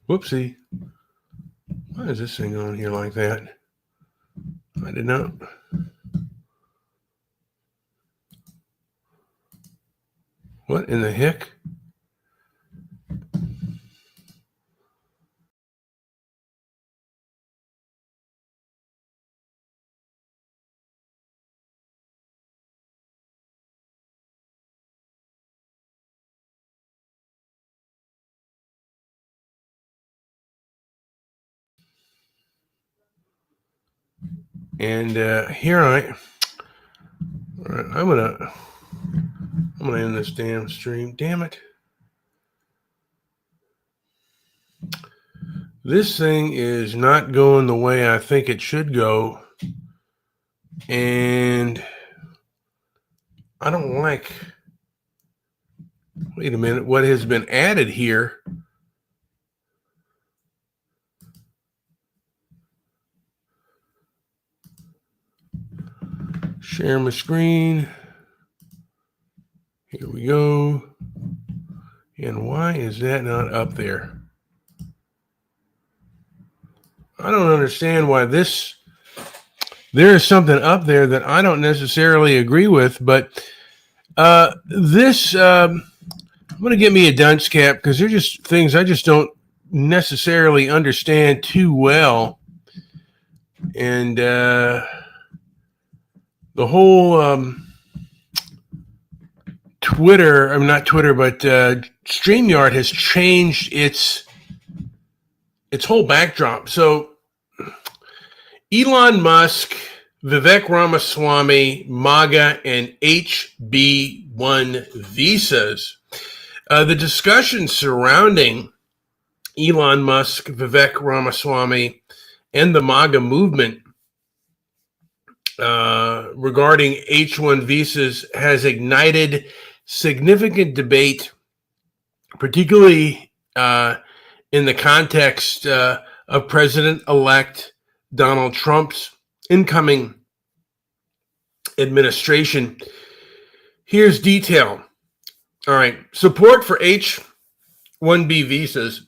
Whoopsie. Why is this thing on here like that? I did not. What in the heck? And here I'm gonna end this damn stream. Damn it! This thing is not going the way I think it should go, and I don't like. Wait a minute! What has been added here? Share my screen. Here we go. And why is that not up there? I don't understand why there is something up there that I don't necessarily agree with, but this, I'm going to get me a dunce cap because they're just things I just don't necessarily understand too well. And the whole Twitter, I'm not Twitter, but StreamYard has changed its whole backdrop. So Elon Musk, Vivek Ramaswamy, MAGA, and H-1B visas. The discussion surrounding Elon Musk, Vivek Ramaswamy, and the MAGA movement regarding H-1 visas has ignited significant debate, particularly in the context of President-elect Donald Trump's incoming administration. Here's detail. All right. Support for H-1B visas.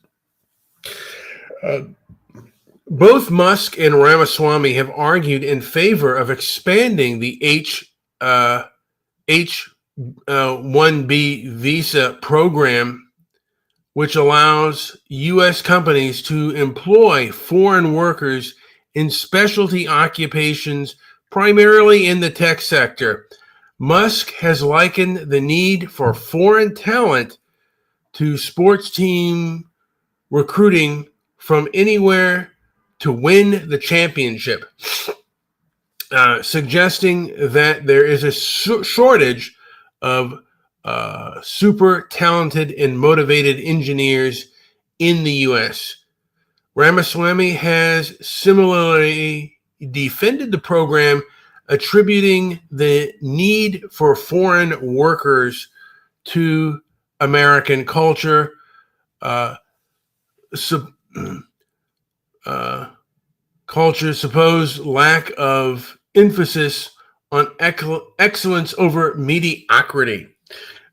Both Musk and Ramaswamy have argued in favor of expanding the H-1B visa program, which allows U.S. companies to employ foreign workers in specialty occupations, primarily in the tech sector. Musk has likened the need for foreign talent to sports team recruiting from anywhere to win the championship, suggesting that there is a shortage of super talented and motivated engineers in the U.S. Ramaswamy has similarly defended the program, attributing the need for foreign workers to American culture, supposed lack of emphasis on excellence over mediocrity.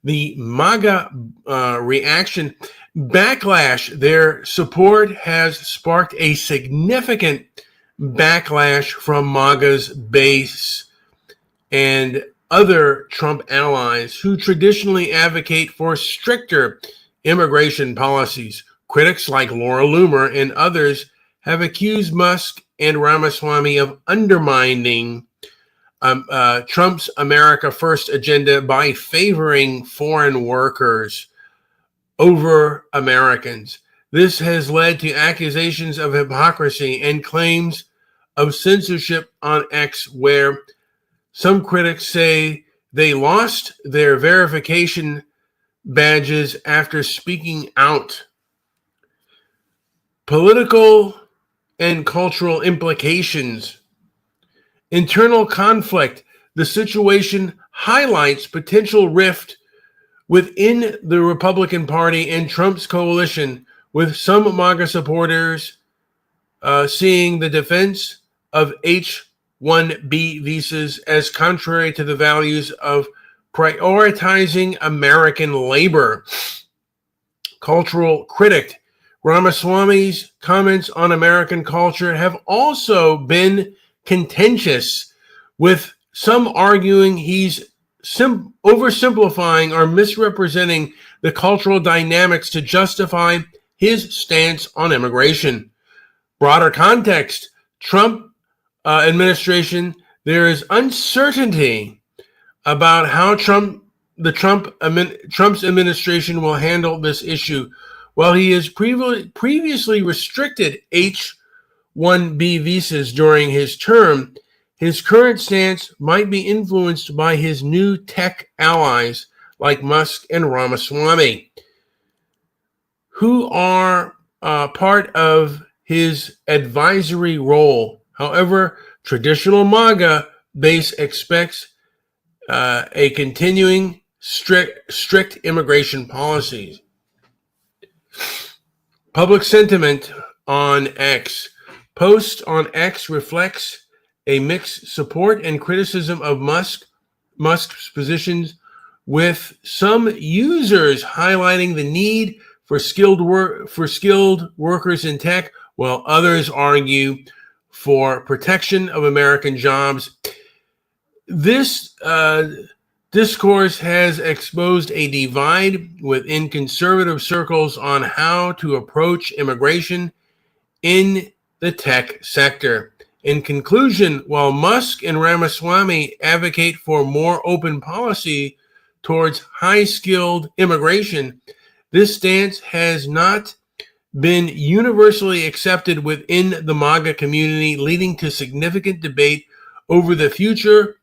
The MAGA reaction backlash, their support has sparked a significant backlash from MAGA's base and other Trump allies who traditionally advocate for stricter immigration policies. Critics like Laura Loomer and others have accused Musk and Ramaswamy of undermining Trump's America First agenda by favoring foreign workers over Americans. This has led to accusations of hypocrisy and claims of censorship on X, where some critics say they lost their verification badges after speaking out. Political and cultural implications. Internal conflict. The situation highlights potential rift within the Republican Party and Trump's coalition, with some MAGA supporters seeing the defense of H-1B visas as contrary to the values of prioritizing American labor. Cultural critic. Ramaswamy's comments on American culture have also been contentious, with some arguing he's oversimplifying or misrepresenting the cultural dynamics to justify his stance on immigration. Broader context: Trump administration, there is uncertainty about how Trump's administration will handle this issue. While he has previously restricted H-1B visas during his term, his current stance might be influenced by his new tech allies like Musk and Ramaswamy, who are part of his advisory role. However, traditional MAGA base expects a continuing strict immigration policies. Public sentiment on X. Post on X reflects a mixed support and criticism of Musk's positions, with some users highlighting the need for skilled workers in tech, while others argue for protection of American jobs. This discourse has exposed a divide within conservative circles on how to approach immigration in the tech sector. In conclusion, while Musk and Ramaswamy advocate for more open policy towards high-skilled immigration, this stance has not been universally accepted within the MAGA community, leading to significant debate over the future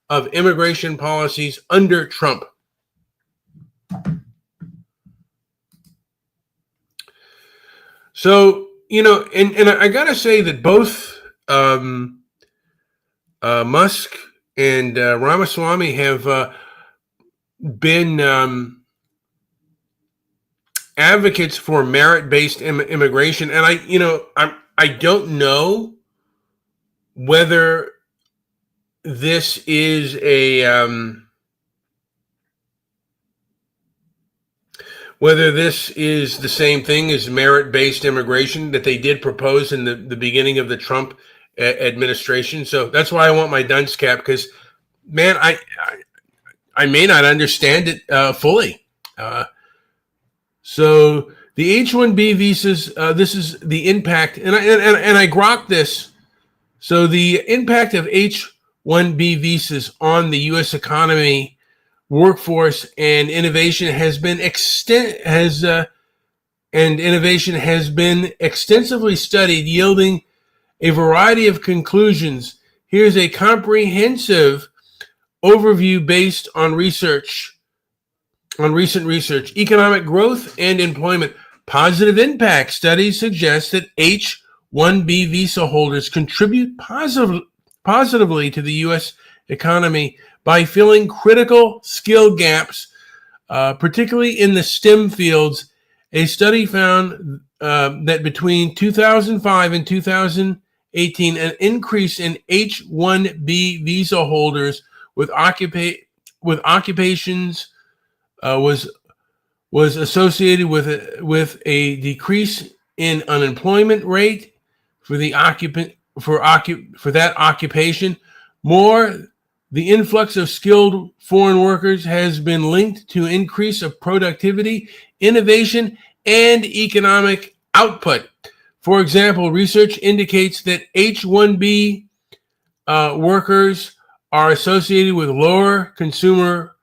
of immigration policies under Trump. So, and I got to say that both Musk and Ramaswamy have been advocates for merit-based immigration, and I don't know whether this is the same thing as merit-based immigration that they did propose in the beginning of the Trump administration. So that's why I want my dunce cap, because, man, I may not understand it fully. So the H-1B visas, this is the impact, and I grok this. So the impact of H-1B visas on the U.S. economy, workforce, and innovation has been extensively studied, yielding a variety of conclusions. Here's a comprehensive overview based on recent research. Economic growth and employment. Positive impact studies suggest that H-1B visa holders contribute positively to the U.S. economy by filling critical skill gaps, particularly in the STEM fields. A study found that between 2005 and 2018, an increase in H-1B visa holders with occupations was associated with a decrease in unemployment rate for the that occupation. The influx of skilled foreign workers has been linked to increase of productivity, innovation, and economic output. For example, research indicates that H-1B workers are associated with lower consumer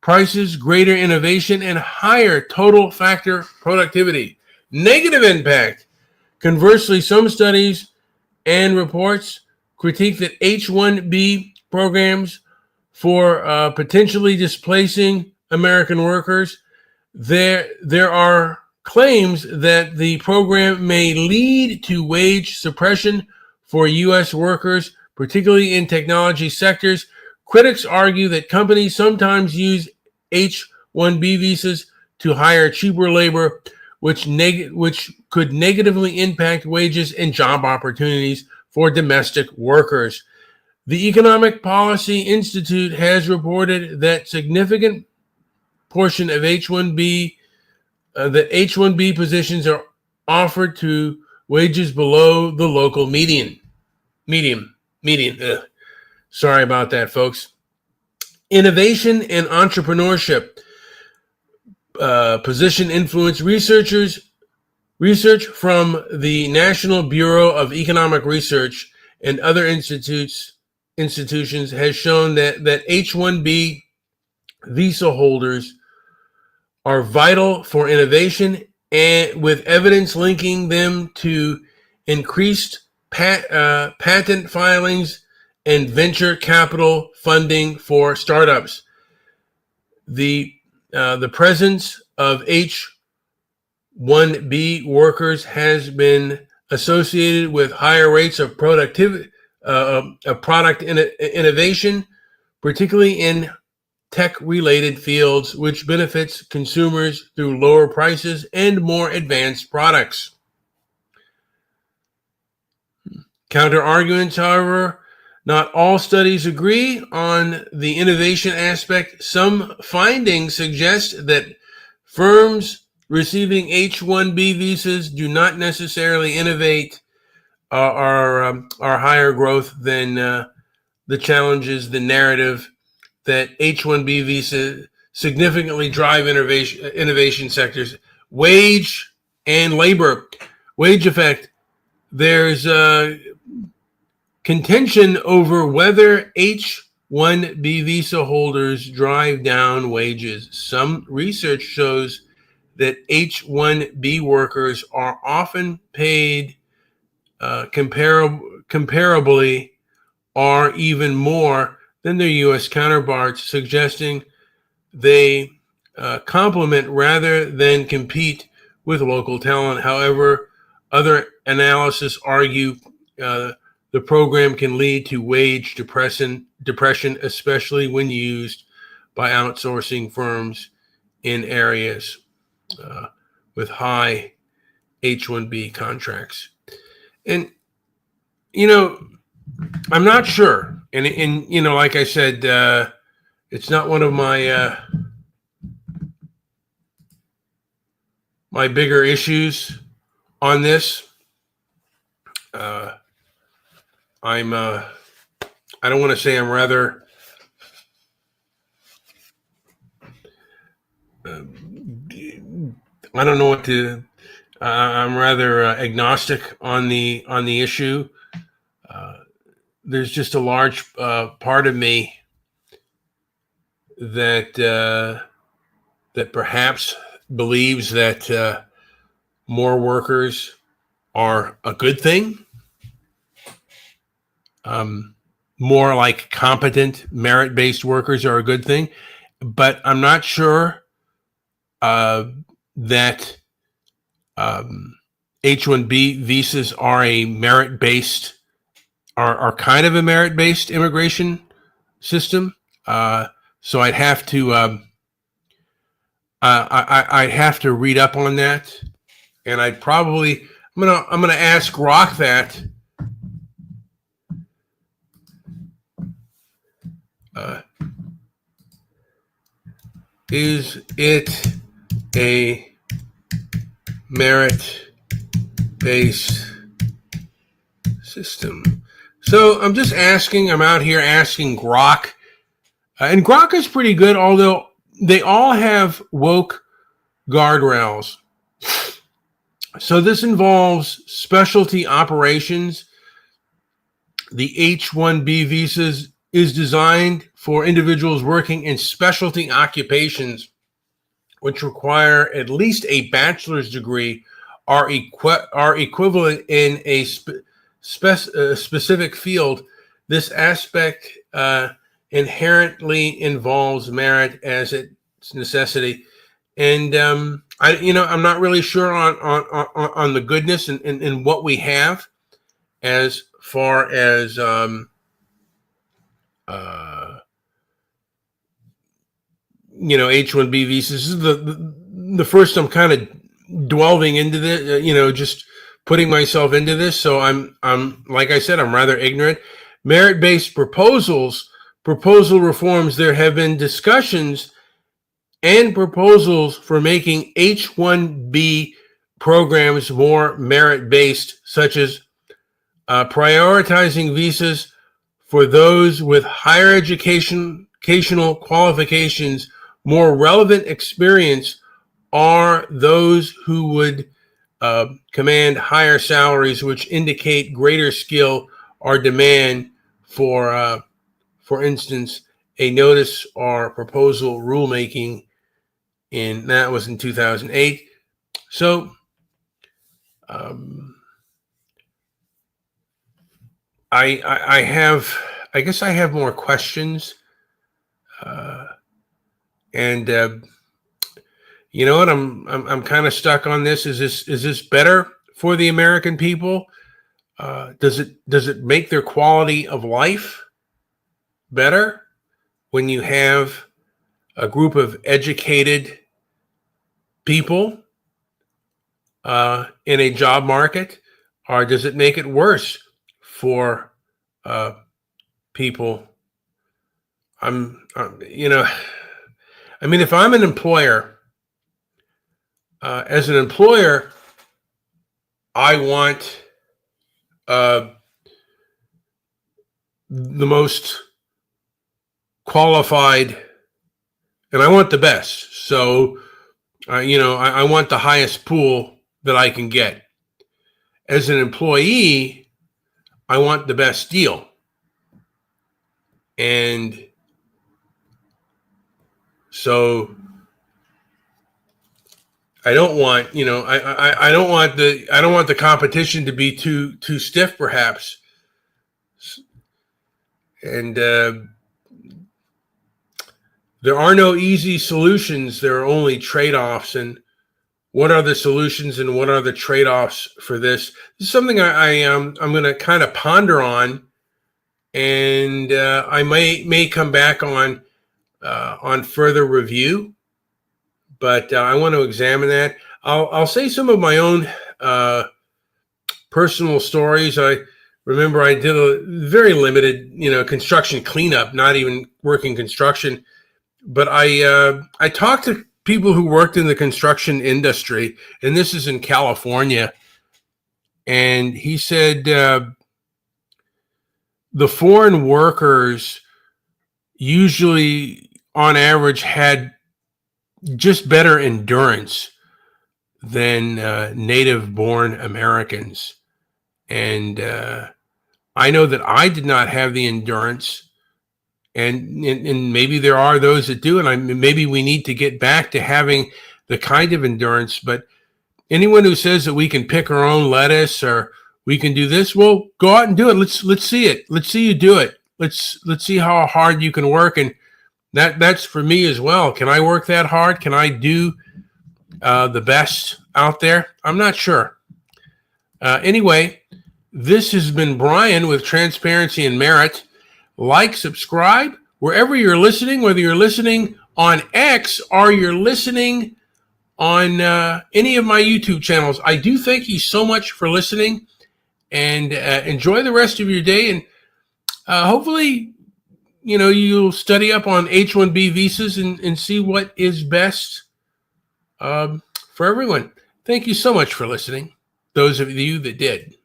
prices, greater innovation, and higher total factor productivity. Negative impact. Conversely, some studies and reports critique that H-1B programs for potentially displacing American workers. There are claims that the program may lead to wage suppression for U.S. workers, particularly in technology sectors. Critics argue that companies sometimes use H-1B visas to hire cheaper labor, which could negatively impact wages and job opportunities for domestic workers. The Economic Policy Institute has reported that portion of H-1B positions offered to wages below the local median. Median. Sorry about that, folks. Innovation and entrepreneurship. Position influence research from the National Bureau of Economic Research and other institutions has shown that H-1B visa holders are vital for innovation, and with evidence linking them to increased patent filings and venture capital funding for startups. The presence of H-1B workers has been associated with higher rates of productivity, product innovation, particularly in tech-related fields, which benefits consumers through lower prices and more advanced products. Counter-arguments, however, not all studies agree on the innovation aspect. Some findings suggest that firms receiving H-1B visas do not necessarily innovate or higher growth than the challenges, the narrative that H-1B visa significantly drive innovation sectors. Wage and labor. Wage effect. There's contention over whether H-1B visa holders drive down wages. Some research shows that H-1B workers are often paid comparably or even more than their U.S. counterparts, suggesting they complement rather than compete with local talent. However, other analysis argue the program can lead to wage depression, especially when used by outsourcing firms in areas with high H-1B contracts. And, I'm not sure. And like I said, it's not one of my my bigger issues on this. I don't want to say I'm rather I don't know what to. I'm rather agnostic on the issue. There's just a large part of me that perhaps believes that more workers are a good thing. More like competent, merit-based workers are a good thing, but I'm not sure that H-1B visas are a merit-based, are kind of a merit-based immigration system. So I'd have to I'd have to read up on that, and I'm gonna ask Rock that. Is it a merit-based system? So I'm just asking. I'm out here asking Grok, and Grok is pretty good, although they all have woke guardrails. So this involves specialty operations. The H-1B visas is designed for individuals working in specialty occupations, which require at least a bachelor's degree, are equivalent in a specific field. This aspect inherently involves merit as its necessity, and I'm not really sure on the goodness and what we have as far as H-1B visas. This is the first I'm kind of delving into this, just putting myself into this. So I'm like I said, I'm rather ignorant. Merit-based proposal reforms. There have been discussions and proposals for making H-1B programs more merit-based, such as prioritizing visas for those with higher educational qualifications. More relevant experience are those who would command higher salaries, which indicate greater skill or demand for instance, a notice or proposal rulemaking that was in 2008. So I guess I have more questions, and you know what? I'm kind of stuck on this. Is this better for the American people? Does it make their quality of life better when you have a group of educated people in a job market, or does it make it worse for people? I mean, if I'm an employer, as an employer, I want the most qualified, and I want the best. So, I want the highest pool that I can get. As an employee, I want the best deal. And so I don't want, I don't want the competition to be too stiff, perhaps. And there are no easy solutions. There are only trade-offs. And what are the solutions and what are the trade-offs for this? This is something I'm going to kind of ponder on, and I may come back on further review. But I want to examine that. I'll say some of my own personal stories. I remember I did a very limited, construction cleanup, not even working construction. But I talked to people who worked in the construction industry, and this is in California. And he said the foreign workers usually, on average, had just better endurance than native-born Americans. And I know that I did not have the endurance, and maybe there are those that do, and maybe we need to get back to having the kind of endurance. But anyone who says that we can pick our own lettuce or we can do this, well, go out and do it. Let's see it. Let's see you do it. Let's see how hard you can work. And that's for me as well. Can I work that hard? Can I do the best out there? I'm not sure. Anyway, this has been Brian with Transparency and Merit. Like, subscribe, wherever you're listening, whether you're listening on X or you're listening on any of my YouTube channels. I do thank you so much for listening, and enjoy the rest of your day. And hopefully, you'll study up on H-1B visas and see what is best for everyone. Thank you so much for listening, those of you that did.